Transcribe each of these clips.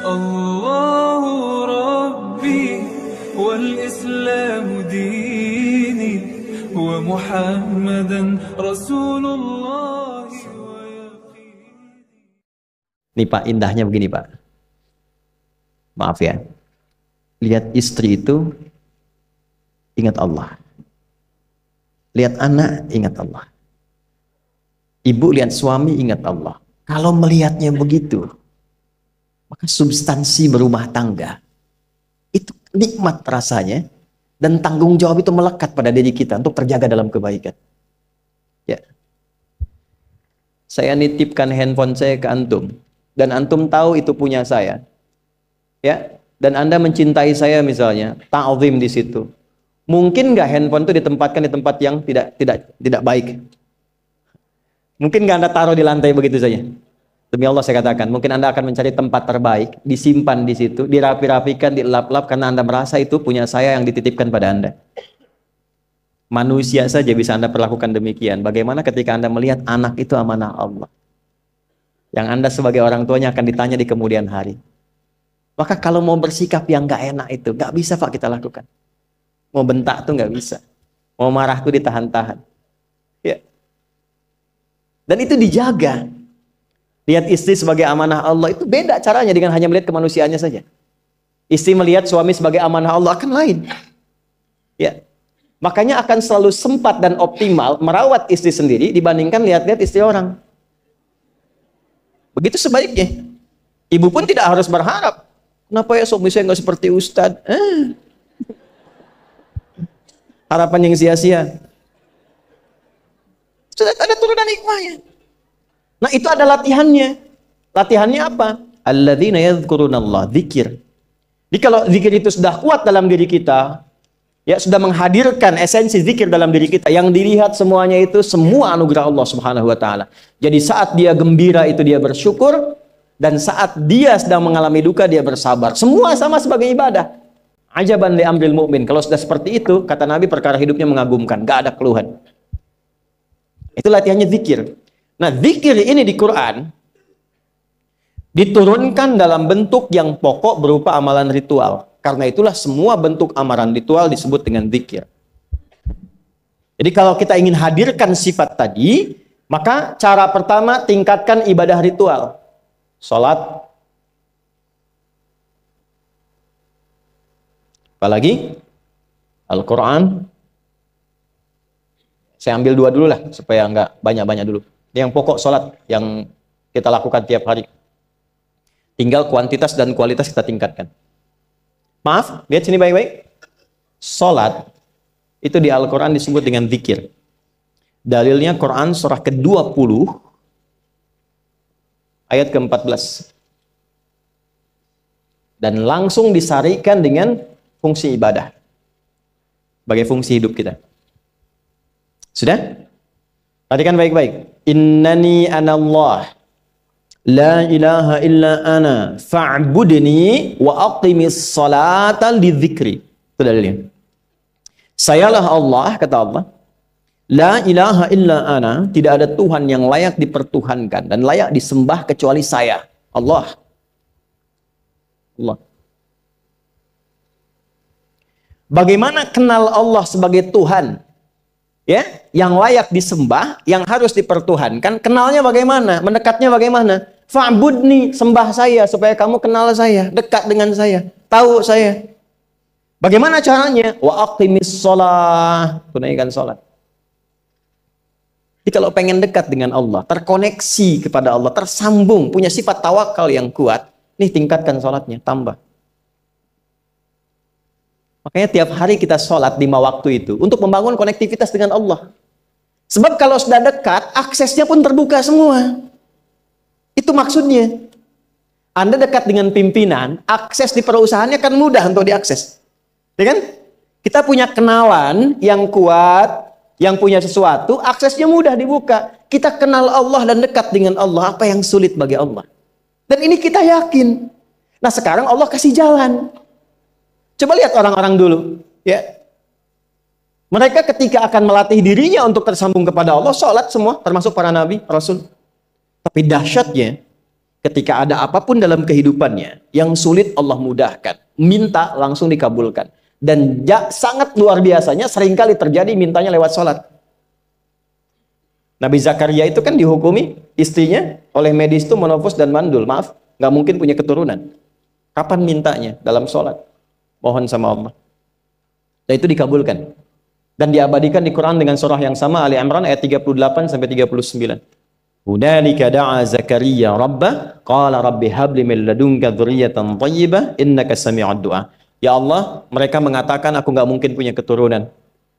الله ربي والإسلام ديني ومحمدا رسول الله. Nih Pak, indahnya begini Pak. Maaf ya. Lihat istri itu ingat Allah. Lihat anak ingat Allah. Ibu lihat suami ingat Allah. Kalau melihatnya begitu, maka substansi berumah tangga itu nikmat rasanya, dan tanggung jawab itu melekat pada diri kita untuk terjaga dalam kebaikan. Ya. Saya nitipkan handphone saya ke antum, dan antum tahu itu punya saya. Ya, dan Anda mencintai saya misalnya, ta'zim di situ. Mungkin nggak handphone itu ditempatkan di tempat yang tidak baik? Mungkin nggak Anda taruh di lantai begitu saja? Demi Allah saya katakan, mungkin Anda akan mencari tempat terbaik, disimpan di situ, dirapi-rapikan, dilap-lap, karena Anda merasa itu punya saya yang dititipkan pada Anda. Manusia saja bisa Anda perlakukan demikian. Bagaimana ketika Anda melihat anak itu amanah Allah, yang Anda sebagai orang tuanya akan ditanya di kemudian hari. Maka kalau mau bersikap yang nggak enak itu, nggak bisa Pak kita lakukan. Mau bentak tuh nggak bisa. Mau marah tuh ditahan-tahan. Ya. Dan itu dijaga. Lihat istri sebagai amanah Allah itu beda caranya dengan hanya melihat kemanusiaannya saja. Istri melihat suami sebagai amanah Allah akan lain. Ya. Makanya akan selalu sempat dan optimal merawat istri sendiri dibandingkan lihat-lihat istri orang. Begitu sebaiknya. Ibu pun tidak harus berharap, kenapa ya suami saya nggak seperti Ustadz? Harapan yang sia-sia. Sudah ada turunan hikmahnya. Nah itu ada latihannya. Latihannya apa? Alladzina yadhkurunallah, zikir. Jadi kalau zikir itu sudah kuat dalam diri kita, ya sudah menghadirkan esensi zikir dalam diri kita, yang dilihat semuanya itu semua anugerah Allah Subhanahu wa taala. Jadi saat dia gembira itu dia bersyukur, dan saat dia sedang mengalami duka dia bersabar. Semua sama sebagai ibadah. Ajaban li amril mu'min. Kalau sudah seperti itu, kata Nabi, perkara hidupnya mengagumkan, gak ada keluhan. Itu latihannya zikir. Nah, zikir ini di Quran diturunkan dalam bentuk yang pokok berupa amalan ritual. Karena itulah semua bentuk amalan ritual disebut dengan zikir. Jadi kalau kita ingin hadirkan sifat tadi, maka cara pertama tingkatkan ibadah ritual. Salat. Apalagi? Al-Quran. Saya ambil dua dulu lah, supaya nggak banyak-banyak dulu. Yang pokok salat yang kita lakukan tiap hari. Tinggal kuantitas dan kualitas kita tingkatkan. Maaf, lihat sini baik-baik. Salat itu di Al-Quran disebut dengan zikir. Dalilnya Quran surah ke-20 ayat ke-14. Dan langsung disarikan dengan fungsi ibadah sebagai fungsi hidup kita. Sudah? Perhatikan baik-baik. Innani anallah la ilaha illa ana fa'budni wa aqimis salata lidzikri. Itu dalilnya. Sayalah Allah, kata Allah. La ilaha illa ana, tidak ada Tuhan yang layak dipertuhankan dan layak disembah kecuali saya, Allah. Allah. Bagaimana kenal Allah sebagai Tuhan? Ya, yang layak disembah, yang harus dipertuhankan, kenalnya bagaimana? Mendekatnya bagaimana? Fa'budni, sembah saya supaya kamu kenal saya, dekat dengan saya, tahu saya. Bagaimana caranya? Wa aqimis shalah, tunaikan salat. Jadi kalau pengen dekat dengan Allah, terkoneksi kepada Allah, tersambung, punya sifat tawakal yang kuat, nih tingkatkan salatnya, tambah. Makanya tiap hari kita sholat 5 waktu itu untuk membangun konektivitas dengan Allah. Sebab kalau sudah dekat, aksesnya pun terbuka semua. Itu maksudnya. Anda dekat dengan pimpinan, akses di perusahaannya kan mudah untuk diakses. Ya kan? Kita punya kenalan yang kuat, yang punya sesuatu, aksesnya mudah dibuka. Kita kenal Allah dan dekat dengan Allah, apa yang sulit bagi Allah. Dan ini kita yakin. Nah sekarang Allah kasih jalan. Coba lihat orang-orang dulu, ya. Mereka ketika akan melatih dirinya untuk tersambung kepada Allah, sholat semua, termasuk para nabi, rasul. Tapi dahsyatnya, Ketika ada apapun dalam kehidupannya yang sulit Allah mudahkan. Minta langsung dikabulkan. Dan sangat luar biasanya seringkali terjadi mintanya lewat sholat. Nabi Zakaria itu kan dihukumi istrinya oleh medis itu menopause dan mandul. Maaf, nggak mungkin punya keturunan. Kapan mintanya? Dalam sholat. Mohon sama Allah. Dan itu dikabulkan. Dan diabadikan di Quran dengan surah yang sama, Ali Imran ayat 38 sampai 39. Hunalika da'a Zakaria rabbah qala rabbi habli min ladunka dzurriyyatan thayyibah innaka sami'ud du'a. Ya Allah, mereka mengatakan aku nggak mungkin punya keturunan.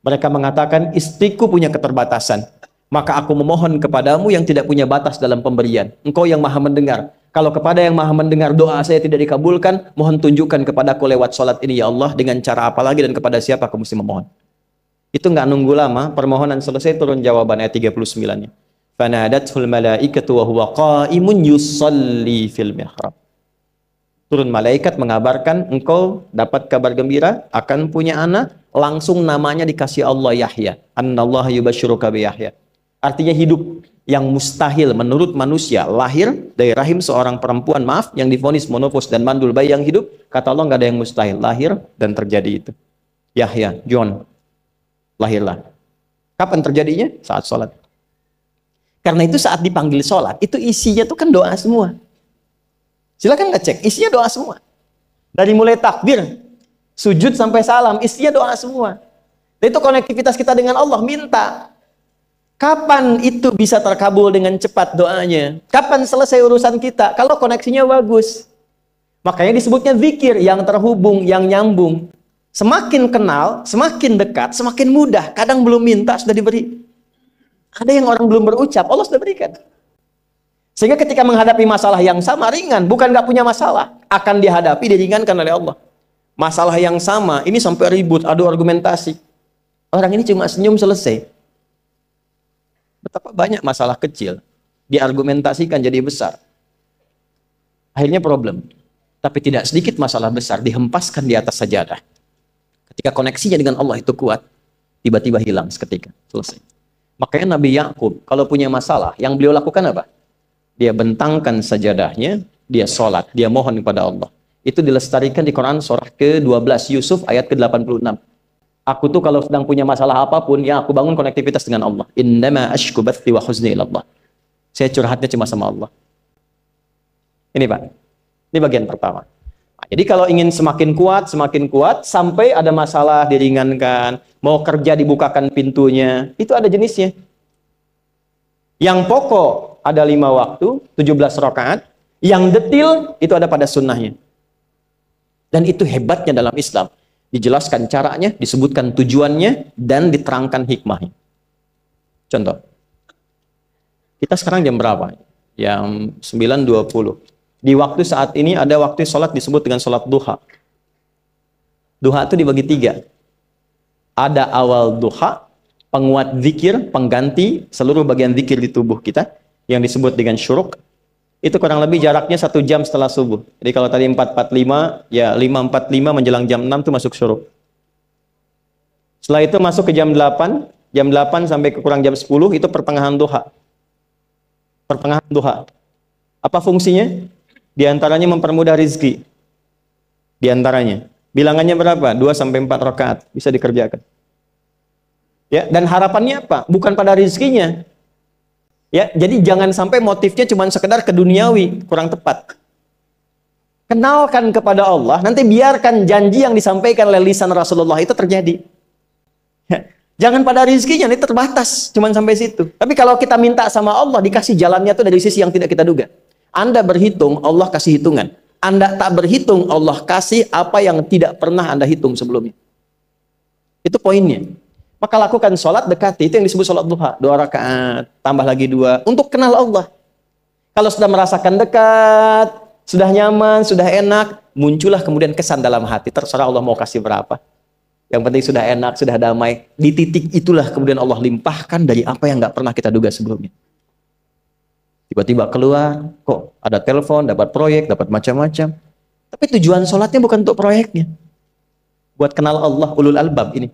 Mereka mengatakan istriku punya keterbatasan. Maka aku memohon kepadamu yang tidak punya batas dalam pemberian. Engkau yang maha mendengar. Kalau kepada yang maha mendengar doa saya tidak dikabulkan, mohon tunjukkan kepadaku lewat sholat ini ya Allah, dengan cara apa lagi dan kepada siapa aku mesti memohon. Itu nggak nunggu lama, permohonan selesai turun jawaban ayat 39-nya. Fanadatul malaikatu wa huwa qa'imun yusalli fil mihrab. Turun malaikat mengabarkan engkau dapat kabar gembira akan punya anak, langsung namanya dikasih Allah Yahya. Annallaha yubasyiruka bi Yahya. Artinya hidup yang mustahil menurut manusia, lahir dari rahim seorang perempuan, maaf, yang divonis monopause dan mandul, bayi yang hidup, kata Allah nggak ada yang mustahil, lahir dan terjadi itu. Yahya, John, lahirlah. Kapan terjadinya? Saat sholat. Karena itu saat dipanggil sholat, itu isinya tuh kan doa semua. Silakan ngecek, isinya doa semua. Dari mulai takbir, sujud sampai salam, isinya doa semua. Dan itu konektivitas kita dengan Allah, minta. Kapan itu bisa terkabul dengan cepat doanya? Kapan selesai urusan kita? Kalau koneksinya bagus. Makanya disebutnya zikir, yang terhubung, yang nyambung. Semakin kenal, semakin dekat, semakin mudah. Kadang belum minta, sudah diberi. Ada yang orang belum berucap, Allah sudah berikan. Sehingga ketika menghadapi masalah yang sama, ringan. Bukan nggak punya masalah. Akan dihadapi, diringankan oleh Allah. Masalah yang sama, ini sampai ribut, adu argumentasi. Orang ini cuma senyum selesai. Betapa banyak masalah kecil diargumentasikan jadi besar. Akhirnya problem. Tapi tidak sedikit masalah besar dihempaskan di atas sajadah. Ketika koneksinya dengan Allah itu kuat, tiba-tiba hilang seketika. Selesai. Makanya Nabi Yakub kalau punya masalah, yang beliau lakukan apa? Dia bentangkan sajadahnya, dia sholat, dia mohon kepada Allah. Itu dilestarikan di Quran surah ke-12 Yusuf ayat ke-86. Aku tuh kalau sedang punya masalah apapun, ya aku bangun konektivitas dengan Allah. Innama ashku bathi wa huzni ilallah. Saya curhatnya cuma sama Allah. Ini Pak, ini bagian pertama. Nah, jadi kalau ingin semakin kuat, sampai ada masalah diringankan, mau kerja dibukakan pintunya, itu ada jenisnya. Yang pokok ada 5 waktu, 17 rakaat. Yang detil itu ada pada sunnahnya. Dan itu hebatnya dalam Islam. Dijelaskan caranya, disebutkan tujuannya, dan diterangkan hikmahnya. Contoh. Kita sekarang jam berapa? Jam 9.20. Di waktu saat ini ada waktu sholat disebut dengan sholat duha. Duha itu dibagi 3. Ada awal duha, penguat zikir, pengganti seluruh bagian zikir di tubuh kita, yang disebut dengan syuruk. Itu kurang lebih jaraknya 1 jam setelah subuh. Jadi kalau tadi 4.45, ya 5.45 menjelang jam 6 itu masuk syuruk. Setelah itu masuk ke jam 8 sampai ke kurang jam 10 itu pertengahan duha. Pertengahan duha. Apa fungsinya? Di antaranya mempermudah rizki. Di antaranya. Bilangannya berapa? 2 sampai 4 rakaat bisa dikerjakan. Ya, dan harapannya apa? Bukan pada rizkinya. Ya, jadi jangan sampai motifnya cuma sekedar keduniawi, kurang tepat. Kenalkan kepada Allah, nanti biarkan janji yang disampaikan oleh lisan Rasulullah itu terjadi. Ya, jangan pada rizkinya, ini terbatas, cuma sampai situ. Tapi kalau kita minta sama Allah, dikasih jalannya itu dari sisi yang tidak kita duga. Anda berhitung, Allah kasih hitungan. Anda tak berhitung, Allah kasih apa yang tidak pernah Anda hitung sebelumnya. Itu poinnya. Maka lakukan sholat dekati, itu yang disebut sholat duha. 2 rakaat, tambah lagi 2, untuk kenal Allah. Kalau sudah merasakan dekat, sudah nyaman, sudah enak, muncullah kemudian kesan dalam hati. Terserah Allah mau kasih berapa. Yang penting sudah enak, sudah damai. Di titik itulah kemudian Allah limpahkan dari apa yang nggak pernah kita duga sebelumnya. Tiba-tiba keluar, kok ada telepon, dapat proyek, dapat macam-macam. Tapi tujuan sholatnya bukan untuk proyeknya. Buat kenal Allah, ulul albab ini.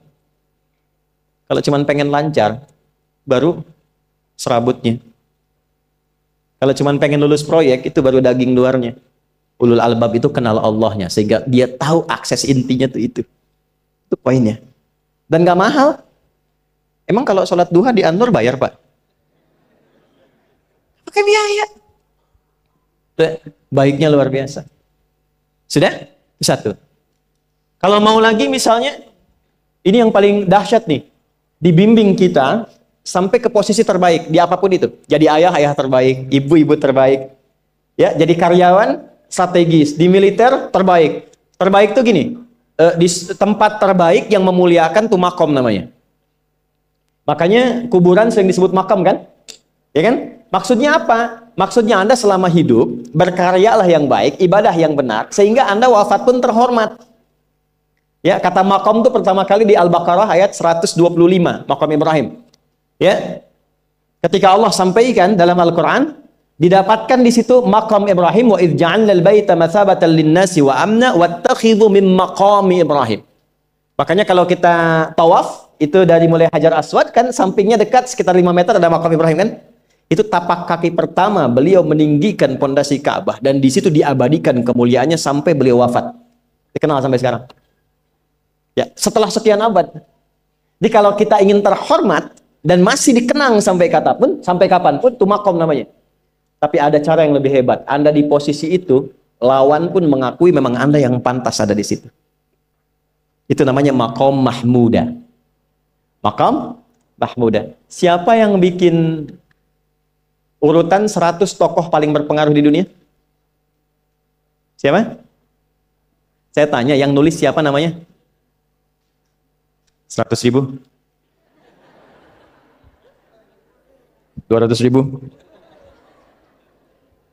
Kalau cuma pengen lancar, baru serabutnya. Kalau cuma pengen lulus proyek, itu baru daging luarnya. Ulul albab itu kenal Allahnya, sehingga dia tahu akses intinya tuh itu. Itu poinnya. Dan gak mahal. Emang kalau sholat duha di Anur bayar, Pak? Pakai biaya. Baiknya luar biasa. Sudah? Satu. Kalau mau lagi misalnya, ini yang paling dahsyat nih. Dibimbing kita sampai ke posisi terbaik di apapun itu. Jadi ayah terbaik, ibu terbaik. Ya, jadi karyawan strategis, di militer terbaik. Terbaik tuh gini, di tempat terbaik yang memuliakan tuh makom namanya. Makanya kuburan sering disebut makam kan? Ya kan? Maksudnya apa? Maksudnya Anda selama hidup berkaryalah yang baik, ibadah yang benar, sehingga Anda wafat pun terhormat. Ya, kata makom itu pertama kali di Al-Baqarah ayat 125, makom Ibrahim. Ya. Ketika Allah sampaikan dalam Al-Qur'an, didapatkan di situ makom Ibrahim, wa idz ja'alnal baita matsabatan lin-nasi wa amna wattakhidhu min maqami Ibrahim. Makanya kalau kita tawaf, itu dari mulai Hajar Aswad kan sampingnya dekat sekitar 5 meter ada makom Ibrahim kan? Itu tapak kaki pertama beliau meninggikan pondasi Ka'bah, dan di situ diabadikan kemuliaannya sampai beliau wafat. Dikenal sampai sekarang. Ya, setelah sekian abad. Jadi kalau kita ingin terhormat dan masih dikenang sampai kapanpun, itu makom namanya. Tapi ada cara yang lebih hebat. Anda di posisi itu, lawan pun mengakui memang Anda yang pantas ada di situ. Itu namanya makom mahmuda. Makom mahmuda. Siapa yang bikin urutan 100 tokoh paling berpengaruh di dunia? Siapa? Saya tanya, yang nulis siapa namanya? 100.000? 200.000?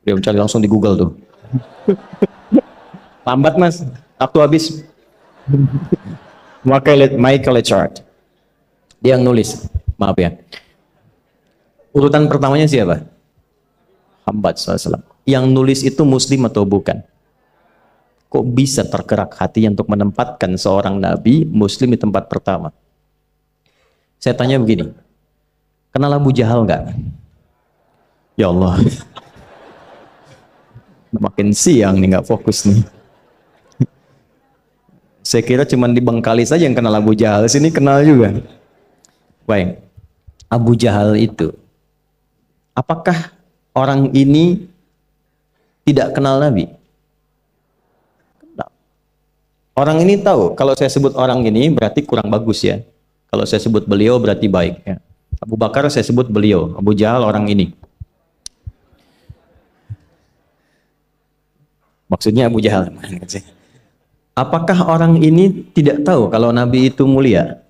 Dia mencari langsung di Google tuh. Lambat mas, waktu habis. Michael Chart. Dia yang nulis, maaf ya. Urutan pertamanya siapa? Muhammad SAW. Yang nulis itu muslim atau bukan? Kok bisa tergerak hatinya untuk menempatkan seorang nabi muslim di tempat pertama? Saya tanya begini, kenal Abu Jahal nggak? Ya Allah, makin siang nih nggak fokus nih. Saya kira cuma di Bengkalis saja yang kenal Abu Jahal, sini kenal juga. Baik, Abu Jahal itu, apakah orang ini tidak kenal Nabi? Orang ini tahu, kalau saya sebut orang ini berarti kurang bagus ya. Kalau saya sebut beliau berarti baik ya. Abu Bakar saya sebut beliau, Abu Jahal orang ini. Maksudnya Abu Jahal. Apakah orang ini tidak tahu kalau Nabi itu mulia?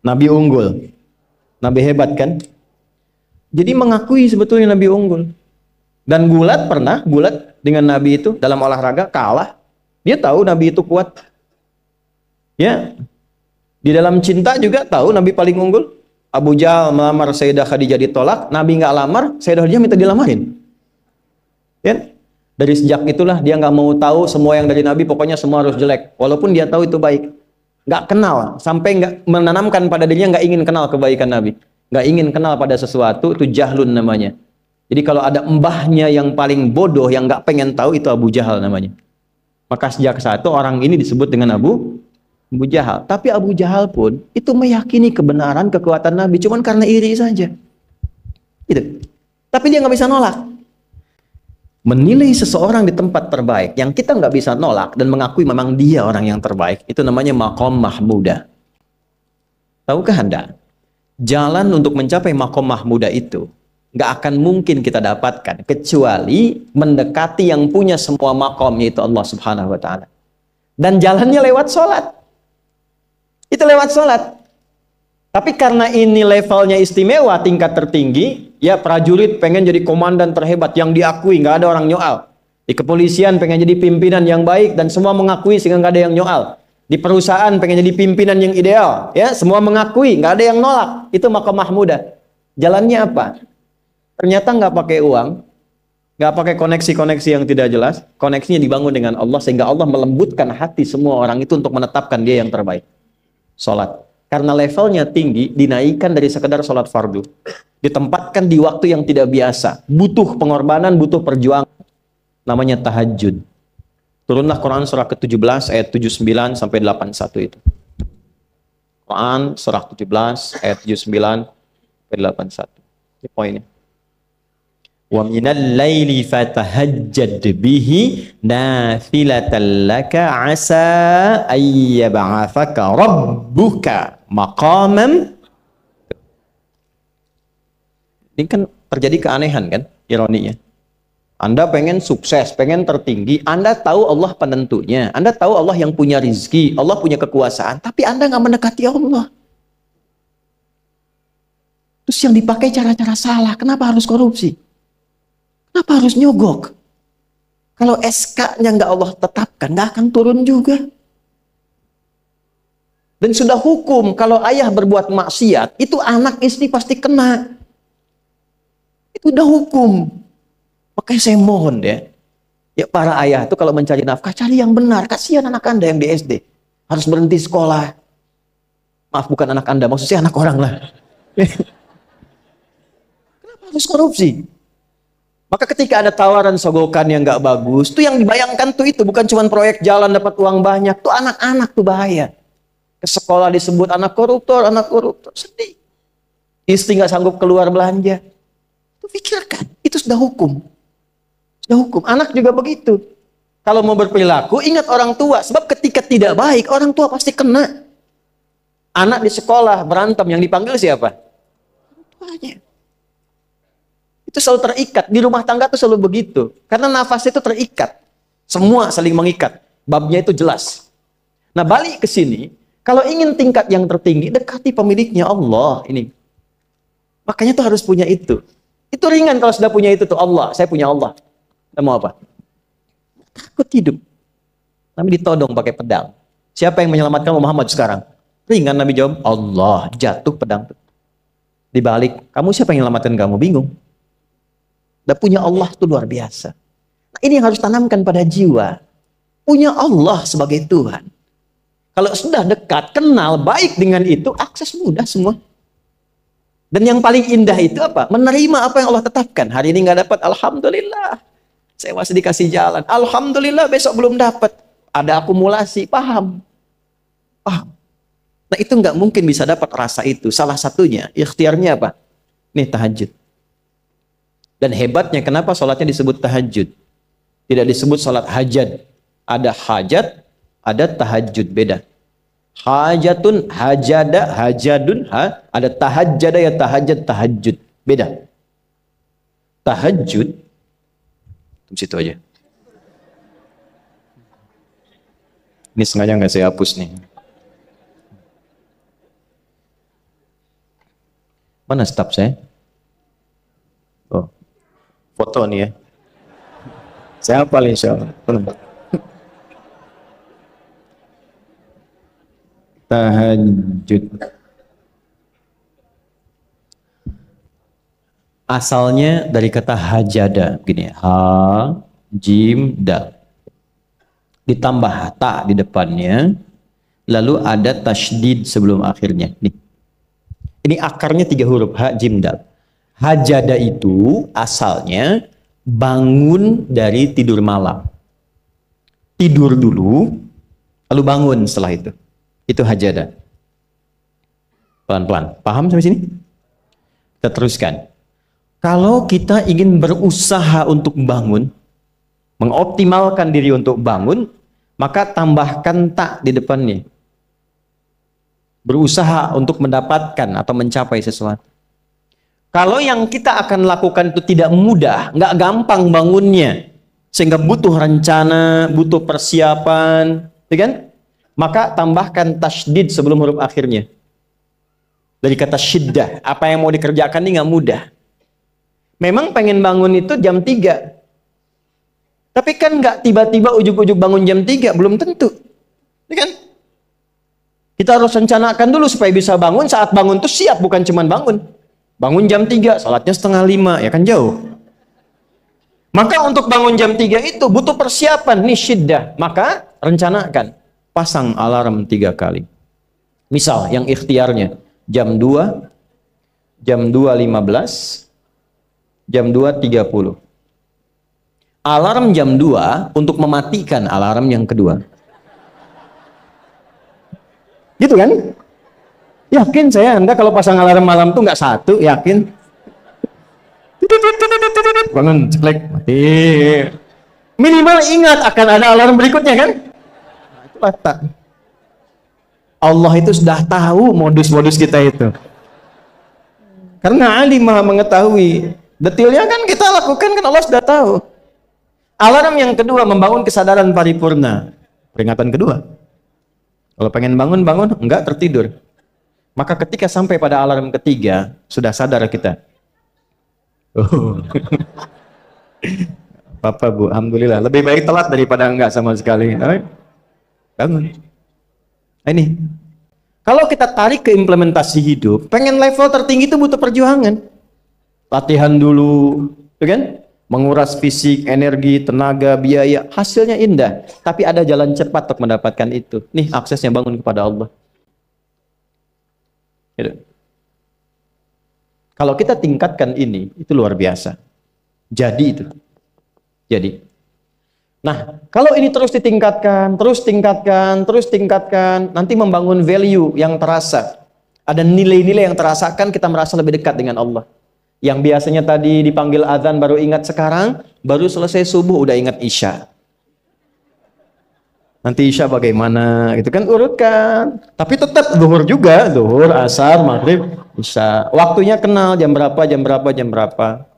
Nabi unggul. Nabi hebat kan? Jadi mengakui sebetulnya Nabi unggul. Dan gulat dengan Nabi itu dalam olahraga kalah. Dia tahu Nabi itu kuat. Ya. Di dalam cinta juga tahu Nabi paling unggul. Abu Jahal melamar Sayyidah Khadijah ditolak, Nabi nggak lamar, Sayyidah Khadijah minta dilamarin. Ya. Dari sejak itulah dia nggak mau tahu semua yang dari Nabi, pokoknya semua harus jelek. Walaupun dia tahu itu baik. Nggak kenal, sampai nggak menanamkan pada dirinya nggak ingin kenal kebaikan Nabi. Nggak ingin kenal pada sesuatu, itu jahlun namanya. Jadi kalau ada mbahnya yang paling bodoh, yang nggak pengen tahu, itu Abu Jahal namanya. Maka sejak saat itu orang ini disebut dengan Abu Jahal. Tapi Abu Jahal pun itu meyakini kebenaran, kekuatan Nabi, cuman karena iri saja. Gitu. Tapi dia nggak bisa nolak. Menilai seseorang di tempat terbaik yang kita nggak bisa nolak dan mengakui memang dia orang yang terbaik, itu namanya makom mahmuda. Tahukah Anda? Jalan untuk mencapai makom mahmuda itu nggak akan mungkin kita dapatkan kecuali mendekati yang punya semua makom, yaitu Allah Subhanahu wa Ta'ala. Dan jalannya lewat sholat. Itu lewat sholat. Tapi karena ini levelnya istimewa, tingkat tertinggi, ya prajurit pengen jadi komandan terhebat yang diakui, nggak ada orang nyoal. Di kepolisian pengen jadi pimpinan yang baik dan semua mengakui sehingga nggak ada yang nyoal. Di perusahaan pengen jadi pimpinan yang ideal, ya semua mengakui, nggak ada yang nolak. Itu makom mahmuda. Jalannya apa? Ternyata nggak pakai uang, nggak pakai koneksi-koneksi yang tidak jelas. Koneksinya dibangun dengan Allah sehingga Allah melembutkan hati semua orang itu untuk menetapkan dia yang terbaik. Sholat. karena levelnya tinggi, dinaikkan dari sekedar sholat fardu. Ditempatkan di waktu yang tidak biasa. Butuh pengorbanan, butuh perjuangan. Namanya tahajud. Turunlah Quran surah ke-17 ayat 79 sampai 81 itu. Quran surah 17 ayat 79 sampai 81. Ini poinnya. Wa minal laili fatahajjad bihi nafilatan laka asa ayyab'athaka rabbuka maqaman. Ini kan terjadi keanehan kan, ironinya. Anda pengen sukses, pengen tertinggi, Anda tahu Allah penentunya, Anda tahu Allah yang punya rizki, Allah punya kekuasaan, tapi Anda nggak mendekati Allah. Terus yang dipakai cara-cara salah, kenapa harus korupsi? Kenapa harus nyogok? Kalau SK-nya nggak Allah tetapkan, nggak akan turun juga. Dan sudah hukum, kalau ayah berbuat maksiat, itu anak istri pasti kena. Itu udah hukum. Makanya saya mohon deh, ya para ayah itu kalau mencari nafkah, cari yang benar. Kasihan anak Anda yang di SD. Harus berhenti sekolah. Maaf, bukan anak Anda, maksudnya anak orang lah. Kenapa harus korupsi? Maka ketika ada tawaran sogokan yang nggak bagus, tuh yang dibayangkan tuh itu bukan cuma proyek jalan dapat uang banyak, tuh anak-anak tuh bahaya. Ke sekolah disebut anak koruptor, sedih. Istri nggak sanggup keluar belanja. Itu pikirkan, itu sudah hukum. Sudah hukum. Anak juga begitu. Kalau mau berperilaku, ingat orang tua. Sebab ketika tidak baik, orang tua pasti kena. Anak di sekolah berantem, yang dipanggil siapa? Orang tuanya. Itu selalu terikat. Di rumah tangga itu selalu begitu. Karena nafas itu terikat. Semua saling mengikat. Babnya itu jelas. Nah, balik ke sini. Kalau ingin tingkat yang tertinggi, dekati pemiliknya Allah. Ini. Makanya tuh harus punya itu. Itu ringan kalau sudah punya itu tuh Allah. Saya punya Allah. Kita mau apa? Takut hidup. Nabi ditodong pakai pedang. Siapa yang menyelamatkan Muhammad sekarang? Ringan Nabi jawab, Allah. Jatuh pedang. Dibalik, kamu siapa yang menyelamatkan kamu? Bingung. Dan punya Allah itu luar biasa. Nah, ini yang harus tanamkan pada jiwa. Punya Allah sebagai Tuhan. Kalau sudah dekat, kenal, baik dengan itu, akses mudah semua. Dan yang paling indah itu apa? Menerima apa yang Allah tetapkan. Hari ini nggak dapat, alhamdulillah. Saya masih dikasih jalan. Alhamdulillah, besok belum dapat. Ada akumulasi, paham. Paham. Nah, itu nggak mungkin bisa dapat rasa itu. Salah satunya, ikhtiarnya apa? Nih, tahajud. Dan hebatnya kenapa sholatnya disebut tahajud? Tidak disebut sholat hajat. Ada hajat, ada tahajud, beda. Hajatun, hajada, hajadun, ada tahajjada ya tahajjud, tahajud. Beda. Tahajud, tunggu situ aja. Ini sengaja nggak saya hapus nih. Mana staf saya? Oh. Foto nih ya. Saya hafal insya Allah. Tahajud. Asalnya dari kata hajada. Begini. Ha, jim, dal. Ditambah ta di depannya. Lalu ada tasydid sebelum akhirnya. Nih. Ini akarnya 3 huruf. Ha, jim, dal. Hajada itu asalnya bangun dari tidur malam. Tidur dulu, lalu bangun setelah itu. Itu hajada. Pelan-pelan. Paham sampai sini? Kita teruskan. Kalau kita ingin berusaha untuk bangun, mengoptimalkan diri untuk bangun, maka tambahkan tak di depannya. Berusaha untuk mendapatkan atau mencapai sesuatu. Kalau yang kita akan lakukan itu tidak mudah, nggak gampang bangunnya, sehingga butuh rencana, butuh persiapan, ya kan? Maka tambahkan tasydid sebelum huruf akhirnya. Dari kata syiddah, apa yang mau dikerjakan ini nggak mudah. Memang pengen bangun itu jam 3. Tapi kan nggak tiba-tiba ujuk-ujuk bangun jam 3, belum tentu. Ya kan? Kita harus rencanakan dulu supaya bisa bangun, saat bangun tuh siap, bukan cuma bangun. Bangun jam 3, salatnya 4:30, ya kan jauh. Maka untuk bangun jam 3 itu butuh persiapan, nih syiddah. Maka rencanakan, pasang alarm 3 kali. Misal yang ikhtiarnya jam 2, jam 2.15, jam 2.30. Alarm jam 2 untuk mematikan alarm yang kedua. Gitu kan? Yakin saya Anda kalau pasang alarm malam tuh nggak satu, yakin? Bangun, ceklek, mati. Minimal ingat akan ada alarm berikutnya kan? Nah, itulah tak. Allah itu sudah tahu modus-modus kita itu. Karena alim maha mengetahui. Detailnya kan kita lakukan kan Allah sudah tahu. Alarm yang kedua membangun kesadaran paripurna. Peringatan kedua. Kalau pengen bangun, enggak tertidur. Maka ketika sampai pada alarm ketiga, sudah sadar kita. Oh. Bapak Bu, alhamdulillah. Lebih baik telat daripada enggak sama sekali. Bangun. Nah, ini. Kalau kita tarik ke implementasi hidup, pengen level tertinggi itu butuh perjuangan. Latihan dulu, kan? Menguras fisik, energi, tenaga, biaya. Hasilnya indah. Tapi ada jalan cepat untuk mendapatkan itu. Nih aksesnya bangun kepada Allah. Gitu. Kalau kita tingkatkan ini, itu luar biasa. Jadi itu. Jadi. Nah, kalau ini terus ditingkatkan, terus tingkatkan, nanti membangun value yang terasa. Ada nilai-nilai yang terasakan, kita merasa lebih dekat dengan Allah. Yang biasanya tadi dipanggil azan baru ingat sekarang, baru selesai subuh udah ingat isya. Nanti isya bagaimana, gitu kan, urutkan. Tapi tetap zuhur juga, zuhur, asar, maghrib, isya. Waktunya kenal, jam berapa.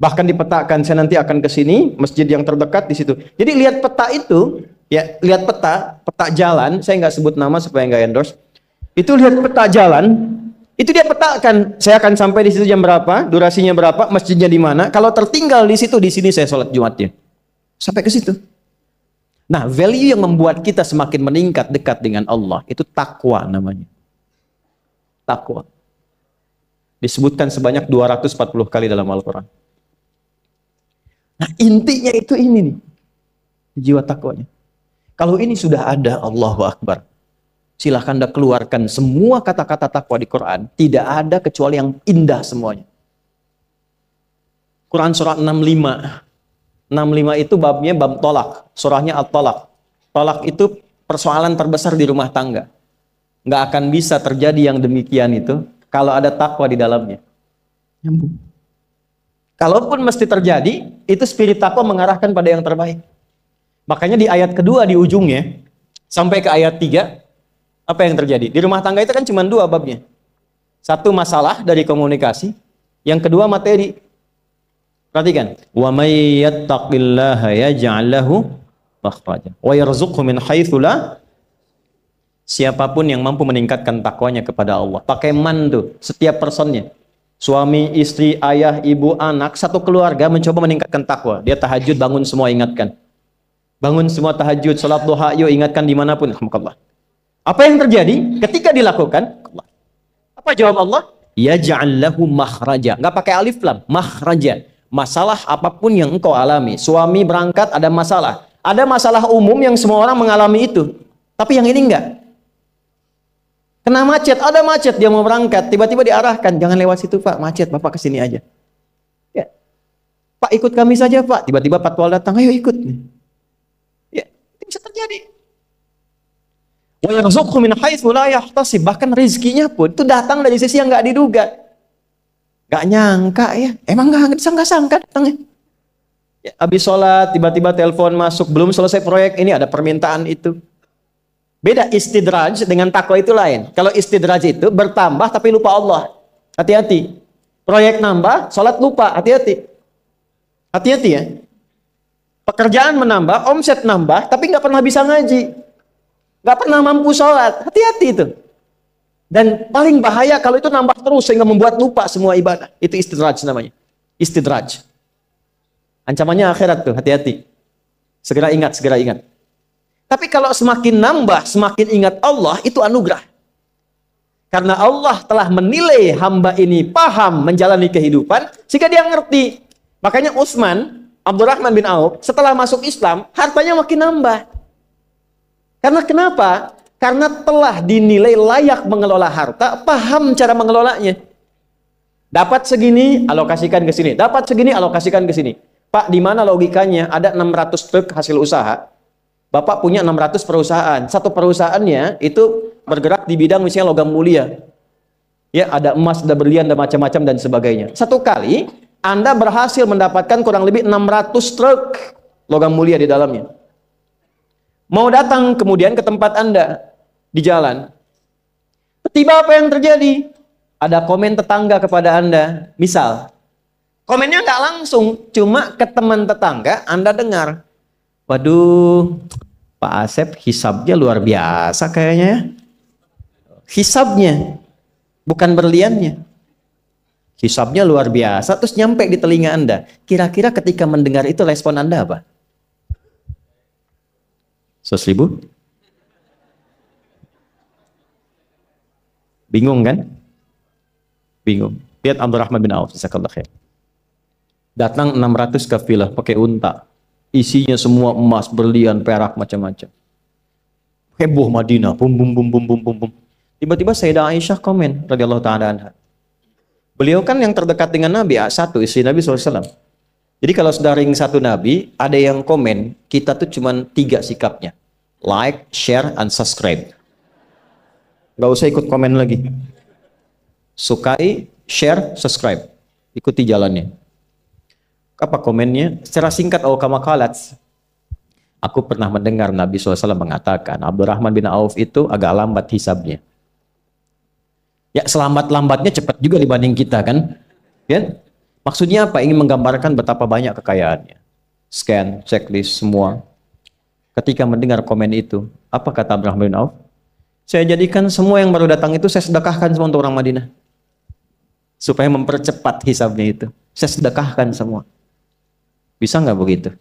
Bahkan dipetakan, saya nanti akan ke sini, masjid yang terdekat di situ. Jadi lihat peta itu, ya, lihat peta jalan, saya nggak sebut nama supaya nggak endorse. Itu lihat peta jalan, itu dia petakan, saya akan sampai di situ jam berapa, durasinya berapa, masjidnya di mana. Kalau tertinggal di situ, di sini saya sholat Jumatnya. Sampai ke situ. Nah, value yang membuat kita semakin meningkat dekat dengan Allah, itu takwa namanya. Takwa. Disebutkan sebanyak 240 kali dalam Al-Quran. Nah, intinya itu ini nih. Jiwa takwanya. Kalau ini sudah ada, Allahu Akbar. Silahkan Anda keluarkan semua kata-kata takwa di Quran. Tidak ada kecuali yang indah semuanya. Quran surah 65. 65 itu babnya bab tolak. Surahnya At-Tolak. Tolak itu persoalan terbesar di rumah tangga. Nggak akan bisa terjadi yang demikian itu kalau ada takwa di dalamnya. Nyambung. Kalaupun mesti terjadi, itu spirit takwa mengarahkan pada yang terbaik. Makanya di ayat kedua di ujungnya, sampai ke ayat 3, apa yang terjadi? Di rumah tangga itu kan cuma 2 babnya. Satu masalah dari komunikasi, yang kedua materi. Perhatikan, wa may yattaqillaha yaj'al lahu makhraja wa yarzuqhu min haitsu la. Siapapun yang mampu meningkatkan takwanya kepada Allah, pakai man tuh setiap personnya. Suami, istri, ayah, ibu, anak, satu keluarga mencoba meningkatkan takwa. Dia tahajud, bangun semua ingatkan. Bangun semua tahajud, salat duha, yuk ingatkan dimanapun. Alhamdulillah. Apa yang terjadi ketika dilakukan? Apa jawab Allah? Yaj'al lahu makhraja. Enggak pakai alif lam, makhraja. Masalah apapun yang engkau alami, suami berangkat ada masalah. Ada masalah umum yang semua orang mengalami itu. Tapi yang ini enggak. Kena macet, ada macet, dia mau berangkat, tiba-tiba diarahkan, jangan lewat situ Pak, macet, Bapak kesini aja. Ya. Pak ikut kami saja Pak, tiba-tiba patwal datang, ayo ikut. Ya, itu bisa terjadi. Wa yarzuqhu min haitsu la yahtasib, bahkan rezekinya pun itu datang dari sisi yang enggak diduga. Gak nyangka ya, emang gak sangka datangnya. Ya, habis sholat, tiba-tiba telepon masuk, belum selesai proyek, ini ada permintaan itu. Beda istidraj dengan takwa itu lain. Kalau istidraj itu bertambah tapi lupa Allah. Hati-hati. Proyek nambah, sholat lupa, hati-hati. Hati-hati ya. Pekerjaan menambah, omset nambah, tapi gak pernah bisa ngaji. Gak pernah mampu sholat, hati-hati itu. Dan paling bahaya kalau itu nambah terus sehingga membuat lupa semua ibadah. Itu istidraj namanya. Istidraj. Ancamannya akhirat tuh, hati-hati. Segera ingat, segera ingat. Tapi kalau semakin nambah, semakin ingat Allah, itu anugerah. Karena Allah telah menilai hamba ini paham menjalani kehidupan, sehingga dia ngerti. Makanya Utsman, Abdurrahman bin Auf, setelah masuk Islam, hartanya makin nambah. Karena kenapa? Karena telah dinilai layak mengelola harta, paham cara mengelolanya. Dapat segini, alokasikan ke sini. Dapat segini, alokasikan ke sini. Pak, di mana logikanya? Ada 600 truk hasil usaha. Bapak punya 600 perusahaan. Satu perusahaannya itu bergerak di bidang misalnya logam mulia. Ya, ada emas, ada berlian, ada macam-macam dan sebagainya. Satu kali Anda berhasil mendapatkan kurang lebih 600 truk logam mulia di dalamnya. Mau datang kemudian ke tempat Anda di jalan. Tiba apa yang terjadi? Ada komen tetangga kepada Anda. Misal, komennya nggak langsung, cuma ke teman tetangga Anda dengar. Waduh, Pak Asep hisabnya luar biasa kayaknya ya. Hisabnya, bukan berliannya. Hisabnya luar biasa, terus nyampe di telinga Anda. Kira-kira ketika mendengar itu respon Anda apa? 100.000? Bingung kan? Bingung. Lihat Abdurrahman bin Auf, jazakallahu khair. Datang 600 kafilah pakai unta. Isinya semua emas, berlian, perak, macam-macam. Heboh Madinah, bum bum bum bum bum bum bum. Tiba-tiba Sayyidah Aisyah komen radhiyallahu taala anha. Beliau kan yang terdekat dengan Nabi, satu istri Nabi SAW. Jadi kalau sudah ring satu Nabi, ada yang komen, kita tuh cuma 3 sikapnya. Like, share, and subscribe. Gak usah ikut komen lagi. Sukai, share, subscribe. Ikuti jalannya. Apa komennya? Secara singkat, kama qalat. Aku pernah mendengar Nabi SAW mengatakan, Abdurrahman bin Auf itu agak lambat hisabnya. Ya, selambat-lambatnya cepat juga dibanding kita kan? Ya? Maksudnya apa? Ingin menggambarkan betapa banyak kekayaannya. Scan, checklist, semua. Ketika mendengar komen itu, apa kata Abdurrahman bin Auf? Saya jadikan semua yang baru datang itu saya sedekahkan semua untuk orang Madinah. Supaya mempercepat hisabnya itu. Saya sedekahkan semua. Bisa nggak begitu?